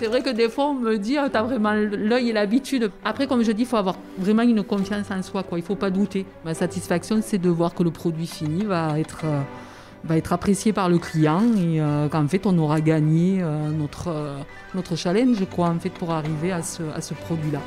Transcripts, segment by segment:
vrai que des fois, on me dit t'as vraiment l'œil et l'habitude. Après, comme je dis, il faut avoir vraiment une confiance en soi, quoi. Il ne faut pas douter. Ma satisfaction, c'est de voir que le produit fini va être apprécié par le client et qu'en fait, on aura gagné notre challenge, quoi, en fait, pour arriver à ce produit-là.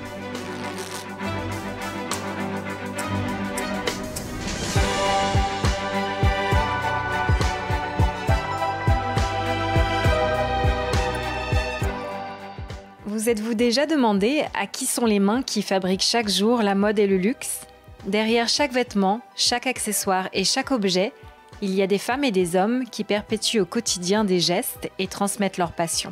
Vous êtes-vous déjà demandé à qui sont les mains qui fabriquent chaque jour la mode et le luxe ? Derrière chaque vêtement, chaque accessoire et chaque objet, il y a des femmes et des hommes qui perpétuent au quotidien des gestes et transmettent leur passion.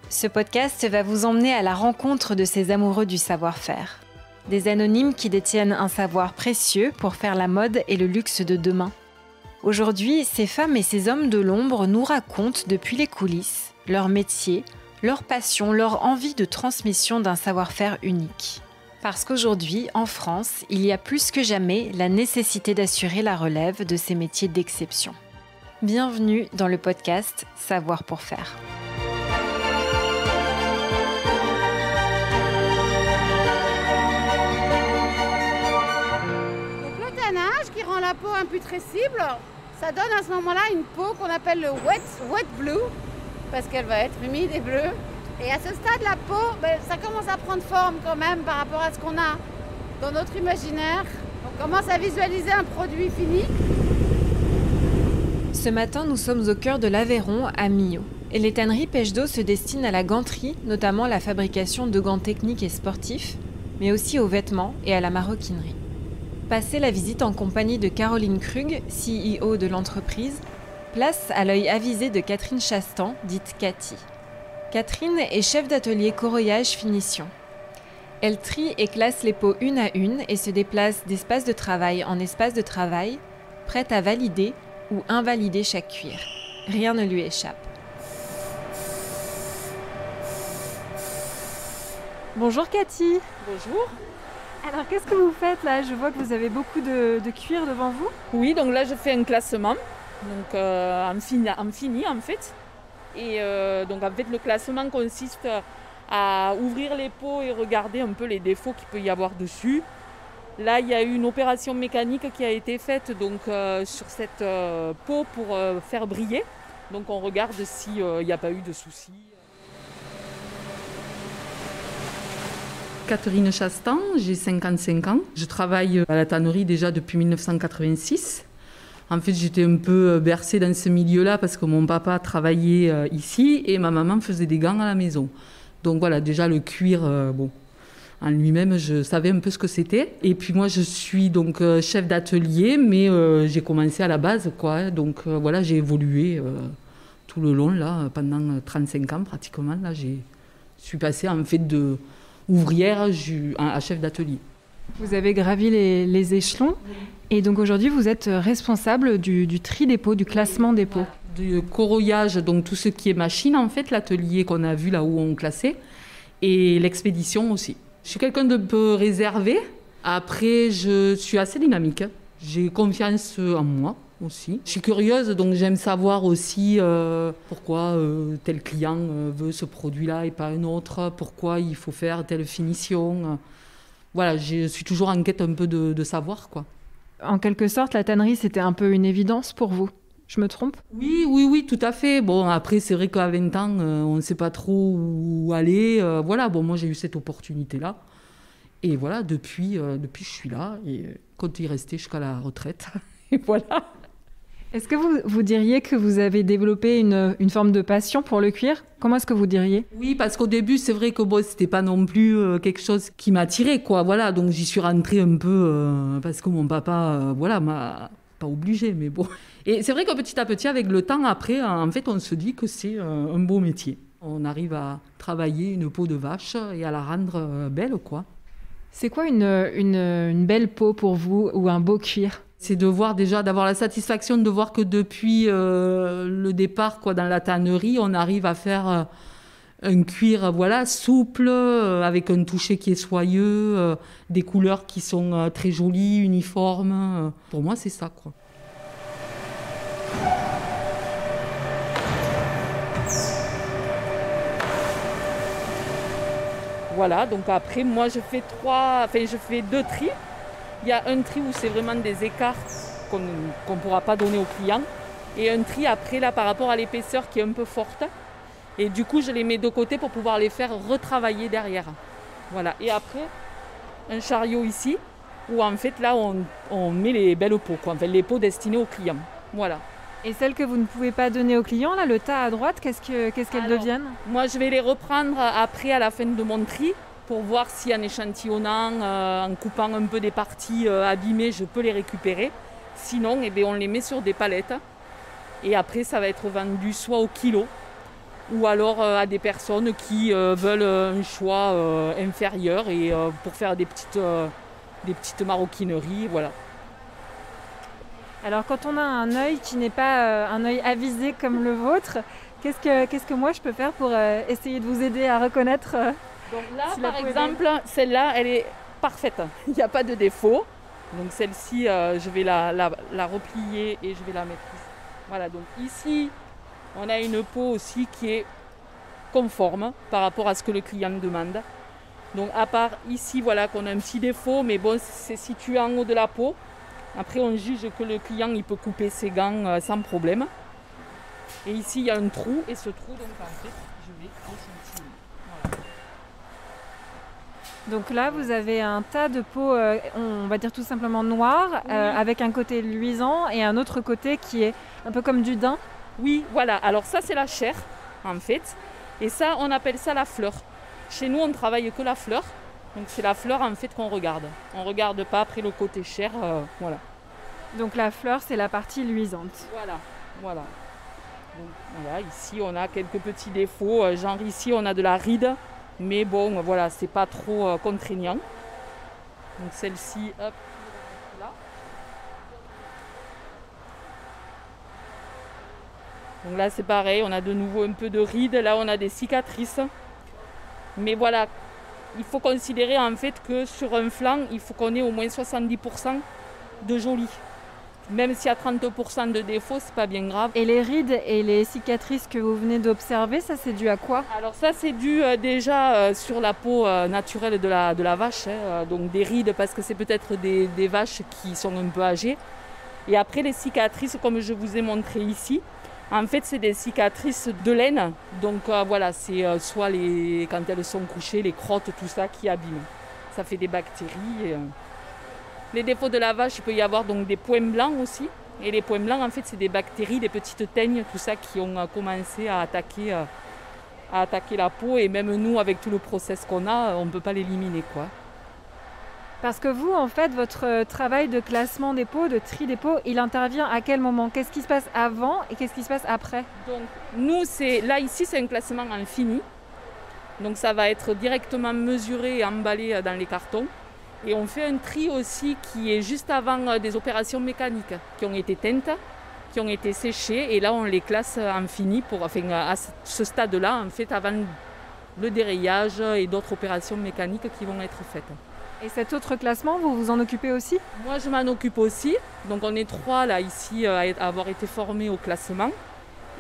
Ce podcast va vous emmener à la rencontre de ces amoureux du savoir-faire. Des anonymes qui détiennent un savoir précieux pour faire la mode et le luxe de demain. Aujourd'hui, ces femmes et ces hommes de l'ombre nous racontent depuis les coulisses leur métier, leur passion, leur envie de transmission d'un savoir-faire unique. Parce qu'aujourd'hui, en France, il y a plus que jamais la nécessité d'assurer la relève de ces métiers d'exception. Bienvenue dans le podcast Savoir pour faire. Donc le tannage qui rend la peau imputrescible, ça donne à ce moment-là une peau qu'on appelle le wet blue, parce qu'elle va être humide et bleue. Et à ce stade, la peau, ça commence à prendre forme quand même par rapport à ce qu'on a dans notre imaginaire. On commence à visualiser un produit fini. Ce matin, nous sommes au cœur de l'Aveyron, à Millau. Et les tanneries Pêche d'Eau se destinent à la ganterie, notamment la fabrication de gants techniques et sportifs, mais aussi aux vêtements et à la maroquinerie. Passez la visite en compagnie de Caroline Krug, CEO de l'entreprise, place à l'œil avisé de Catherine Chastan, dite Cathy. Catherine est chef d'atelier corroyage finition. Elle trie et classe les peaux une à une et se déplace d'espace de travail en espace de travail, prête à valider ou invalider chaque cuir. Rien ne lui échappe. Bonjour Cathy. Bonjour. Alors qu'est-ce que vous faites là ? Je vois que vous avez beaucoup de cuir devant vous. Oui, donc là je fais un classement, donc en fini en fait. Et donc en fait le classement consiste à ouvrir les peaux et regarder un peu les défauts qu'il peut y avoir dessus. Là il y a eu une opération mécanique qui a été faite donc, sur cette peau pour faire briller. Donc on regarde s'il n'y a pas eu de soucis. Catherine Chastan, j'ai 55 ans. Je travaille à la tannerie déjà depuis 1986. En fait, j'étais un peu bercée dans ce milieu-là parce que mon papa travaillait ici et ma maman faisait des gants à la maison. Donc voilà, déjà le cuir, en lui-même, je savais un peu ce que c'était. Et puis moi, je suis donc chef d'atelier, mais j'ai commencé à la base, quoi. Donc voilà, j'ai évolué tout le long, là, pendant 35 ans pratiquement. Là, je suis passée en fait de ouvrière à chef d'atelier. Vous avez gravi les échelons et donc aujourd'hui vous êtes responsable du tri des peaux, du classement des peaux. Du corroyage, donc tout ce qui est machine en fait, l'atelier qu'on a vu là où on classait, et l'expédition aussi. Je suis quelqu'un de peu réservé, après je suis assez dynamique, j'ai confiance en moi aussi. Je suis curieuse donc j'aime savoir aussi pourquoi tel client veut ce produit-là et pas un autre, pourquoi il faut faire telle finition. Voilà, je suis toujours en quête un peu de savoir, quoi. En quelque sorte, la tannerie, c'était un peu une évidence pour vous. Je me trompe ? Oui, tout à fait. Bon, après, c'est vrai qu'à 20 ans, on ne sait pas trop où aller. Voilà, bon, moi, j'ai eu cette opportunité-là. Et voilà, depuis, je suis là et compte y rester jusqu'à la retraite. Et voilà. Est-ce que vous diriez que vous avez développé une forme de passion pour le cuir ? Comment est-ce que vous diriez ? Oui, parce qu'au début, c'est vrai que c'était pas non plus quelque chose qui m'attirait, quoi. Voilà, donc j'y suis rentrée un peu parce que mon papa, m'a pas obligée, mais bon. Et c'est vrai que petit à petit, avec le temps, après, en fait, on se dit que c'est un beau métier. On arrive à travailler une peau de vache et à la rendre belle, quoi. C'est quoi une belle peau pour vous ou un beau cuir ? C'est d'avoir la satisfaction de voir que depuis le départ, quoi, dans la tannerie, on arrive à faire un cuir, souple, avec un toucher qui est soyeux, des couleurs qui sont très jolies, uniformes. Pour moi, c'est ça, quoi. Voilà, donc après, moi, je fais deux tris. Il y a un tri où c'est vraiment des écarts qu'on ne pourra pas donner aux clients. Et un tri après, là, par rapport à l'épaisseur qui est un peu forte. Et du coup, je les mets de côté pour pouvoir les faire retravailler derrière. Voilà. Et après, un chariot ici, où en fait, là, on met les belles peaux, quoi. Enfin, les peaux destinées aux clients. Voilà. Et celles que vous ne pouvez pas donner aux clients, là, le tas à droite, qu'est-ce qu'elles deviennent? Moi, je vais les reprendre après, à la fin de mon tri, pour voir si en échantillonnant, en coupant un peu des parties abîmées, je peux les récupérer. Sinon, eh bien, on les met sur des palettes. Et après, ça va être vendu soit au kilo, ou alors à des personnes qui veulent un choix inférieur et pour faire des petites maroquineries, voilà. Alors quand on a un œil qui n'est pas un œil avisé comme le vôtre, qu'est-ce que moi je peux faire pour essayer de vous aider à reconnaître Donc là, par exemple, celle-là, elle est parfaite. Il n'y a pas de défaut. Donc celle-ci, je vais la replier et je vais la mettre ici. Voilà, donc ici, on a une peau aussi qui est conforme par rapport à ce que le client demande. Donc à part ici, voilà qu'on a un petit défaut, mais bon, c'est situé en haut de la peau. Après, on juge que le client il peut couper ses gants sans problème. Et ici, il y a un trou, et ce trou, donc en fait, je vais échantillonner. Voilà. Donc là, vous avez un tas de peau, on va dire tout simplement noire, Oui. avec un côté luisant et un autre côté qui est un peu comme du daim. Oui, voilà. Alors ça, c'est la chair, en fait. Et ça, on appelle ça la fleur. Chez nous, on ne travaille que la fleur. Donc c'est la fleur, en fait, qu'on regarde. On ne regarde pas après le côté chair, voilà. Donc la fleur, c'est la partie luisante. Voilà. Donc, voilà, ici, on a quelques petits défauts. Genre ici, on a de la ride. Mais bon, voilà, c'est pas trop contraignant. Donc celle-ci, hop, là. Donc là, c'est pareil, on a de nouveau un peu de rides. Là, on a des cicatrices. Mais voilà, il faut considérer en fait que sur un flanc, il faut qu'on ait au moins 70% de joli. Même s'il y a 30% de défauts, c'est pas bien grave. Et les rides et les cicatrices que vous venez d'observer, ça c'est dû à quoi? Alors ça, c'est dû déjà sur la peau naturelle de la vache. Donc des rides parce que c'est peut-être des vaches qui sont un peu âgées. Et après les cicatrices, comme je vous ai montré ici, en fait c'est des cicatrices de laine. Donc voilà, c'est soit quand elles sont couchées, les crottes, tout ça qui abîment. Ça fait des bactéries. Les défauts de la vache, il peut y avoir donc des points blancs aussi. Et les points blancs, en fait, c'est des bactéries, des petites teignes, tout ça qui ont commencé à attaquer la peau. Et même nous, avec tout le process qu'on a, on ne peut pas l'éliminer, quoi. Parce que vous, en fait, votre travail de classement des peaux, de tri des peaux, il intervient à quel moment? Qu'est-ce qui se passe avant et qu'est-ce qui se passe après? Donc, nous, là, ici, c'est un classement en fini. Donc, ça va être directement mesuré et emballé dans les cartons. Et on fait un tri aussi qui est juste avant des opérations mécaniques qui ont été teintes, qui ont été séchées. Et là, on les classe en fini à ce stade-là, en fait, avant le dérayage et d'autres opérations mécaniques qui vont être faites. Et cet autre classement, vous vous en occupez aussi? Moi, je m'en occupe aussi. Donc, on est 3 là, ici, à avoir été formés au classement.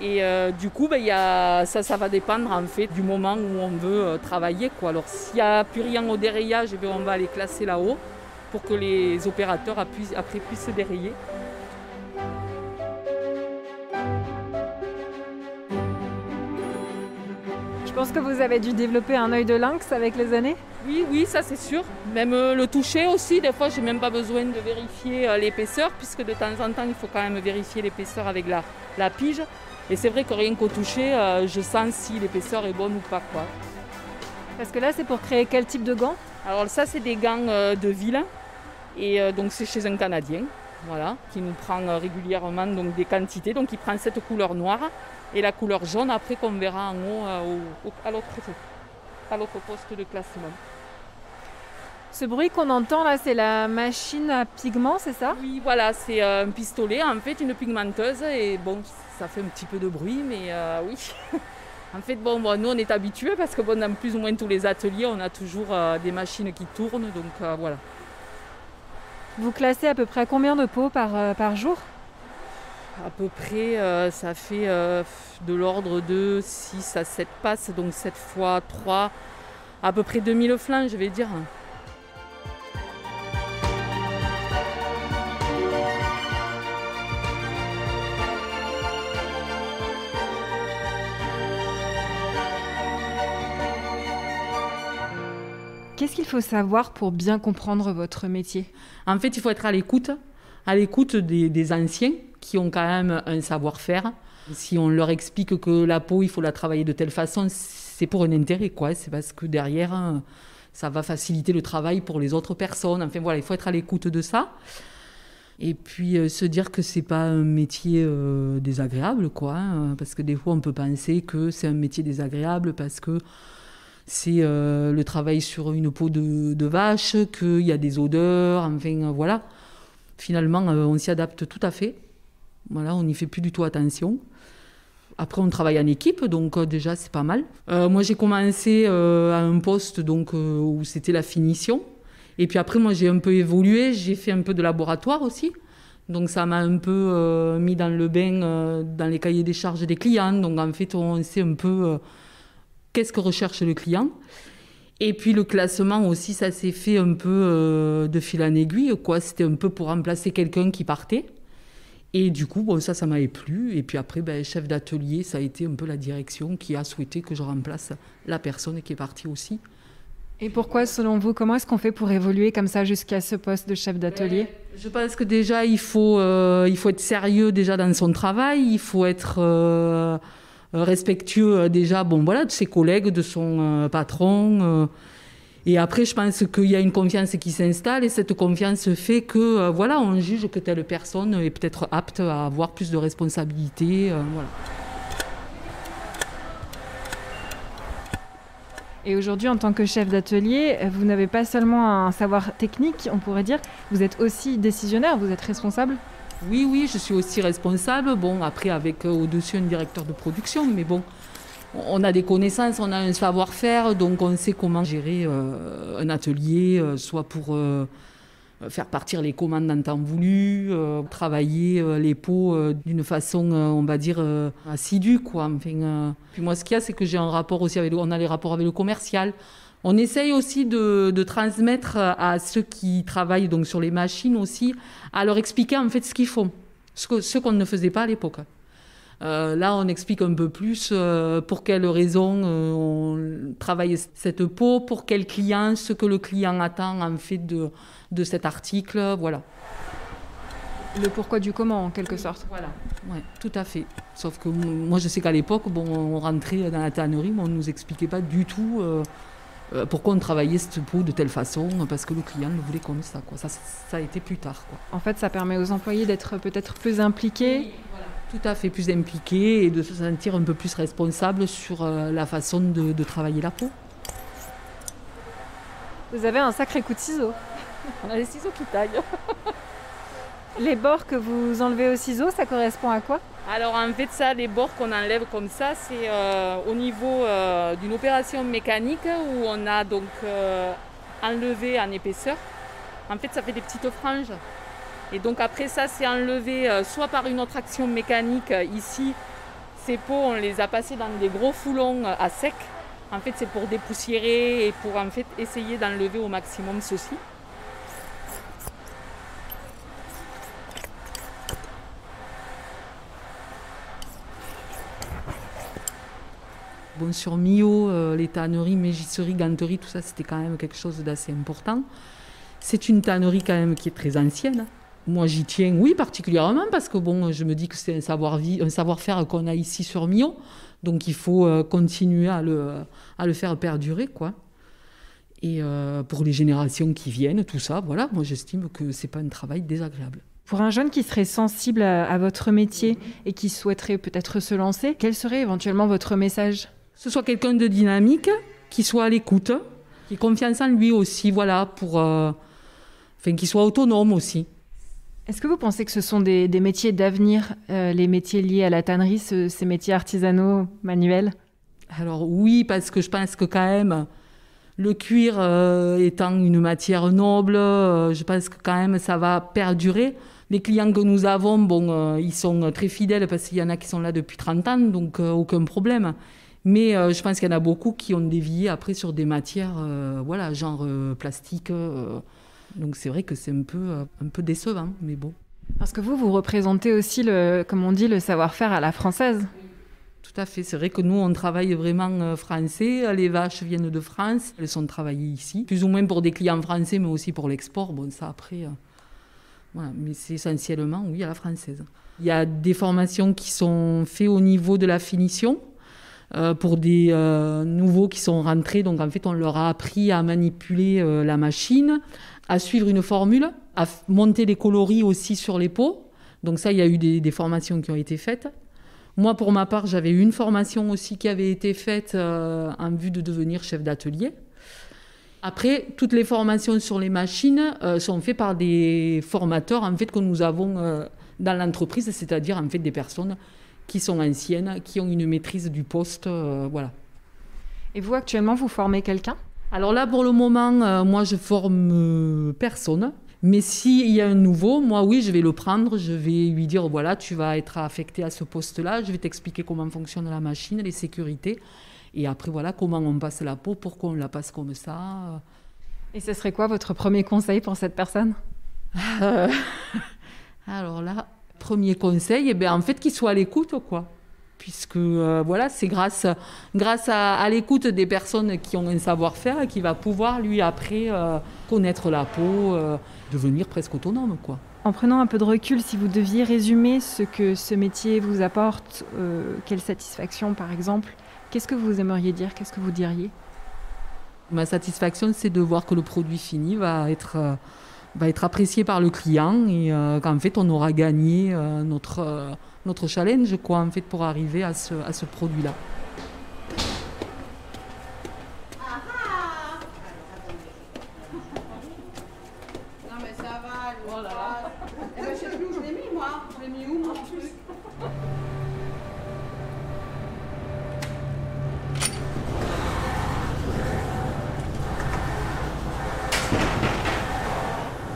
Et du coup, ça va dépendre en fait du moment où on veut travailler, quoi. Alors s'il n'y a plus rien au dérayage, on va les classer là-haut pour que les opérateurs après puissent dérayer. Je pense que vous avez dû développer un œil de lynx avec les années? Oui, ça c'est sûr. Même le toucher aussi, des fois j'ai même pas besoin de vérifier l'épaisseur, puisque de temps en temps il faut quand même vérifier l'épaisseur avec la pige. Et c'est vrai que rien qu'au toucher, je sens si l'épaisseur est bonne ou pas, quoi. Parce que là, c'est pour créer quel type de gants? Alors ça, c'est des gants de ville. Et donc c'est chez un Canadien, voilà, qui nous prend régulièrement donc, des quantités. Donc il prend cette couleur noire et la couleur jaune après qu'on verra en haut à l'autre poste de classement. Ce bruit qu'on entend là, c'est la machine à pigments, c'est ça? Oui, voilà, c'est un pistolet, en fait, une pigmenteuse. Et bon, ça fait un petit peu de bruit, mais oui. En fait, bon, nous, on est habitués parce que dans plus ou moins tous les ateliers, on a toujours des machines qui tournent. Donc voilà. Vous classez à peu près combien de peaux par jour? À peu près, ça fait de l'ordre de 6 à 7 passes, donc 7 fois 3, à peu près 2000 flancs, je vais dire. Qu'est-ce qu'il faut savoir pour bien comprendre votre métier ? En fait, il faut être à l'écoute des anciens qui ont quand même un savoir-faire. Si on leur explique que la peau, il faut la travailler de telle façon, c'est pour un intérêt, quoi. C'est parce que derrière, ça va faciliter le travail pour les autres personnes. Enfin voilà, il faut être à l'écoute de ça. Et puis se dire que c'est pas un métier désagréable, quoi. Parce que des fois, on peut penser que c'est un métier désagréable parce que c'est le travail sur une peau de vache, qu'il y a des odeurs, enfin voilà. Finalement, on s'y adapte tout à fait. Voilà, on n'y fait plus du tout attention. Après, on travaille en équipe, donc déjà, c'est pas mal. Moi, j'ai commencé à un poste donc, où c'était la finition. Et puis après, moi, j'ai un peu évolué. J'ai fait un peu de laboratoire aussi. Donc, ça m'a un peu mis dans le bain, dans les cahiers des charges des clients. Donc, en fait, on sait un peu qu'est-ce que recherche le client. Et puis, le classement aussi, ça s'est fait un peu de fil en aiguille, quoi. C'était un peu pour remplacer quelqu'un qui partait. Et du coup, bon, ça m'avait plu. Et puis après, chef d'atelier, ça a été un peu la direction qui a souhaité que je remplace la personne qui est partie aussi. Et pourquoi, selon vous, comment est-ce qu'on fait pour évoluer comme ça jusqu'à ce poste de chef d'atelier ? Je pense que déjà, il faut être sérieux déjà dans son travail. Il faut être respectueux déjà de ses collègues, de son patron. Et après, je pense qu'il y a une confiance qui s'installe et cette confiance fait que, on juge que telle personne est peut-être apte à avoir plus de responsabilités. Voilà. Et aujourd'hui, en tant que chef d'atelier, vous n'avez pas seulement un savoir technique, on pourrait dire, vous êtes aussi décisionnaire, vous êtes responsable ? Oui, je suis aussi responsable. Bon, après, avec au-dessus un directeur de production, mais bon, on a des connaissances, on a un savoir-faire, donc on sait comment gérer un atelier, soit pour faire partir les commandes en temps voulu, travailler les pots d'une façon, on va dire, assidue, quoi. Enfin, puis moi, ce qu'il y a, c'est que j'ai un rapport aussi on a les rapports avec le commercial. On essaye aussi de transmettre à ceux qui travaillent donc sur les machines aussi, à leur expliquer en fait ce qu'ils font, ce qu'on ne faisait pas à l'époque. Là, on explique un peu plus pour quelles raisons on travaille cette peau, pour quel client, ce que le client attend en fait de cet article, voilà. Le pourquoi du comment, en quelque sorte. Voilà, ouais, tout à fait. Sauf que moi, je sais qu'à l'époque, on rentrait dans la tannerie, mais on ne nous expliquait pas du tout pourquoi on travaillait cette peau de telle façon, parce que le client le voulait comme ça, quoi. Ça a été plus tard, quoi. En fait, ça permet aux employés d'être peut-être plus impliqués. Oui, voilà. Tout à fait, plus impliqués et de se sentir un peu plus responsable sur la façon de travailler la peau. Vous avez un sacré coup de ciseau. On a des ciseaux qui taillent. Les bords que vous enlevez au ciseau, ça correspond à quoi ? Alors en fait, les bords qu'on enlève comme ça, c'est au niveau d'une opération mécanique où on a donc enlevé en épaisseur. En fait, ça fait des petites franges. Et donc après ça, c'est enlevé soit par une autre action mécanique. Ici, ces peaux, on les a passées dans des gros foulons à sec. En fait, c'est pour dépoussiérer et pour en fait essayer d'enlever au maximum ceci. Bon, sur Millau, les tanneries, mégisseries, ganteries, tout ça, c'était quand même quelque chose d'assez important. C'est une tannerie quand même qui est très ancienne. Moi, j'y tiens, oui, particulièrement, parce que bon, je me dis que c'est un savoir-faire qu'on a ici sur Millau. Donc, il faut continuer à le faire perdurer, quoi. Et pour les générations qui viennent, tout ça, voilà, moi, j'estime que c'est pas un travail désagréable. Pour un jeune qui serait sensible à votre métier et qui souhaiterait peut-être se lancer, quel serait éventuellement votre message ? Que ce soit quelqu'un de dynamique, qui soit à l'écoute, qui ait confiance en lui aussi, voilà, qu'il soit autonome aussi. Est-ce que vous pensez que ce sont des métiers d'avenir, les métiers liés à la tannerie, ces métiers artisanaux, manuels ? Alors oui, parce que je pense que quand même, le cuir étant une matière noble, je pense que quand même ça va perdurer. Les clients que nous avons, ils sont très fidèles parce qu'il y en a qui sont là depuis 30 ans, donc aucun problème. Mais je pense qu'il y en a beaucoup qui ont dévié après sur des matières, genre plastique. Donc c'est vrai que c'est un peu décevant, mais bon. Parce que vous représentez aussi, comme on dit, le savoir-faire à la française. Tout à fait. C'est vrai que nous, on travaille vraiment français. Les vaches viennent de France. Elles sont travaillées ici, plus ou moins pour des clients français, mais aussi pour l'export. Bon, ça après... Voilà. Mais c'est essentiellement, oui, à la française. Il y a des formations qui sont faites au niveau de la finition. Pour des nouveaux qui sont rentrés. Donc, en fait, on leur a appris à manipuler la machine, à suivre une formule, à monter les coloris aussi sur les pots. Donc ça, il y a eu des formations qui ont été faites. Moi, pour ma part, j'avais eu une formation aussi qui avait été faite en vue de devenir chef d'atelier. Après, toutes les formations sur les machines sont faites par des formateurs en fait, que nous avons dans l'entreprise, c'est-à-dire en fait, des personnes qui sont anciennes, qui ont une maîtrise du poste, voilà. Et vous, actuellement, vous formez quelqu'un ? Alors là, pour le moment, moi, je forme personne. Mais s'il y a un nouveau, moi, oui, je vais le prendre. Je vais lui dire, voilà, tu vas être affecté à ce poste-là. Je vais t'expliquer comment fonctionne la machine, les sécurités. Et après, voilà, comment on passe la peau, pourquoi on la passe comme ça. Et ce serait quoi votre premier conseil pour cette personne ? Alors là... Premier conseil, en fait, qu'il soit à l'écoute, quoi. Puisque, c'est grâce à l'écoute des personnes qui ont un savoir-faire qu'il va pouvoir, lui, après, connaître la peau, devenir presque autonome, quoi. En prenant un peu de recul, si vous deviez résumer ce que ce métier vous apporte, quelle satisfaction, par exemple, qu'est-ce que vous aimeriez dire ? Qu'est-ce que vous diriez ? Ma satisfaction, c'est de voir que le produit fini va être apprécié par le client et qu'en fait on aura gagné notre challenge quoi, en fait, pour arriver à ce produit-là. Non mais ça va, oh là là. Je sais plus où je l'ai mis moi. Je l'ai mis où mon truc ?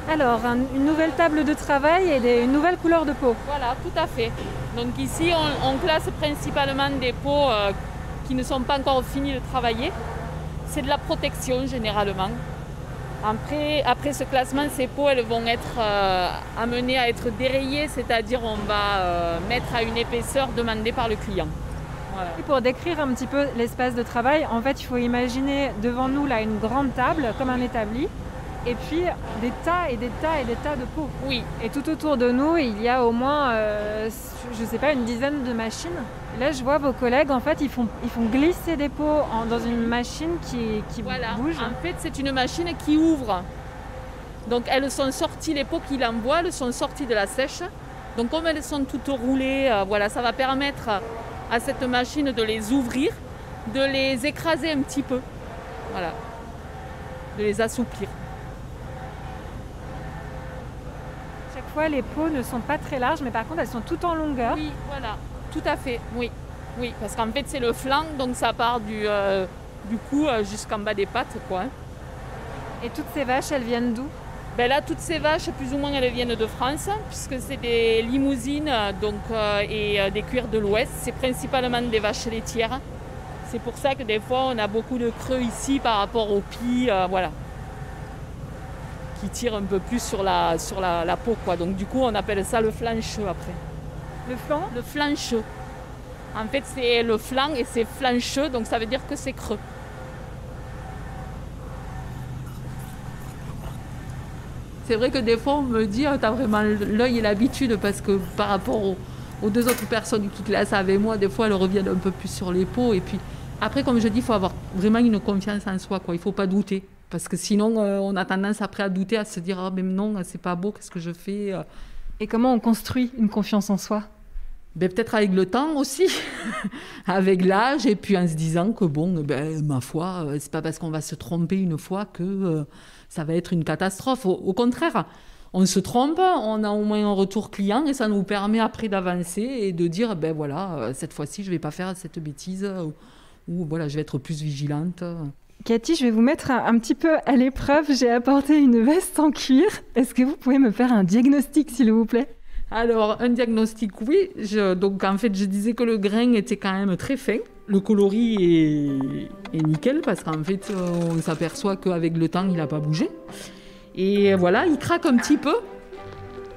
Alors, une nouvelle table de travail et une nouvelle couleur de peau. Voilà, tout à fait. Donc ici, on classe principalement des peaux qui ne sont pas encore finis de travailler. C'est de la protection généralement. Après ce classement, ces peaux elles vont être amenées à être dérayées, c'est-à-dire on va mettre à une épaisseur demandée par le client. Voilà. Et pour décrire un petit peu l'espace de travail, en fait, il faut imaginer devant nous là une grande table comme un établi. Et puis des tas et des tas et des tas de peaux. Oui. Et tout autour de nous, il y a au moins, une dizaine de machines. Là, je vois vos collègues, en fait, ils font glisser des peaux dans une machine qui bouge. En fait, c'est une machine qui ouvre. Donc, elles sont sorties, les peaux qu'il envoie, elles sont sorties de la sèche. Donc, comme elles sont toutes roulées, ça va permettre à cette machine de les ouvrir, de les écraser un petit peu. Voilà. De les assouplir. Chaque fois, les peaux ne sont pas très larges, mais par contre, elles sont toutes en longueur. Oui, voilà, tout à fait, oui. Oui, parce qu'en fait, c'est le flanc, donc ça part du cou jusqu'en bas des pattes, quoi. Et toutes ces vaches, elles viennent d'où ? Là, toutes ces vaches, plus ou moins, elles viennent de France, puisque c'est des limousines et des cuirs de l'Ouest. C'est principalement des vaches laitières. C'est pour ça que des fois, on a beaucoup de creux ici par rapport aux pies, qui tirent un peu plus sur la peau, quoi. Donc du coup, on appelle ça le flancheux après. Le flanc ? Le flancheux. En fait, c'est le flanc et c'est flancheux, donc ça veut dire que c'est creux. C'est vrai que des fois, on me dit t'as vraiment l'œil et l'habitude, parce que par rapport aux deux autres personnes qui classent avec moi, des fois, elles reviennent un peu plus sur les peaux. Et puis après, comme je dis, il faut avoir vraiment une confiance en soi, quoi. Il ne faut pas douter. Parce que sinon, on a tendance après à douter, à se dire « Ah, mais non, c'est pas beau, qu'est-ce que je fais ?» Et comment on construit une confiance en soi ? Peut-être avec le temps aussi, avec l'âge, et puis en se disant que ma foi, c'est pas parce qu'on va se tromper une fois que ça va être une catastrophe. Au contraire, on se trompe, on a au moins un retour client, et ça nous permet après d'avancer et de dire cette fois-ci, je vais pas faire cette bêtise, ou je vais être plus vigilante. Cathy, je vais vous mettre un petit peu à l'épreuve. J'ai apporté une veste en cuir. Est-ce que vous pouvez me faire un diagnostic, s'il vous plaît ? Alors, un diagnostic, oui. Donc, en fait, je disais que le grain était quand même très fin. Le coloris est nickel parce qu'en fait, on s'aperçoit qu'avec le temps, il n'a pas bougé. Et voilà, il craque un petit peu.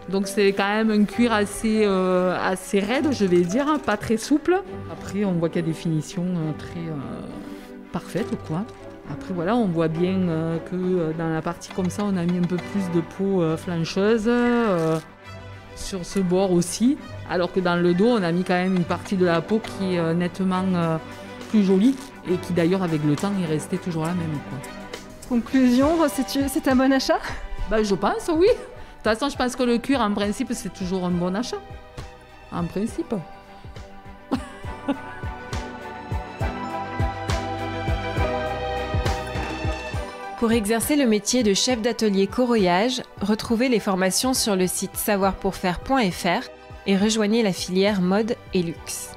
Donc c'est quand même un cuir assez raide, je vais dire, hein, pas très souple. Après, on voit qu'il y a des finitions très parfaites, quoi. Après, voilà, on voit bien que dans la partie comme ça, on a mis un peu plus de peau flancheuse. Sur ce bord aussi, alors que dans le dos, on a mis quand même une partie de la peau qui est nettement plus jolie et qui d'ailleurs, avec le temps, est restée toujours la même, quoi. Conclusion, c'est un bon achat? Je pense, oui. De toute façon, je pense que le cuir, en principe, c'est toujours un bon achat. En principe. Pour exercer le métier de chef d'atelier coloriage, retrouvez les formations sur le site savoirpourfaire.fr et rejoignez la filière mode et luxe.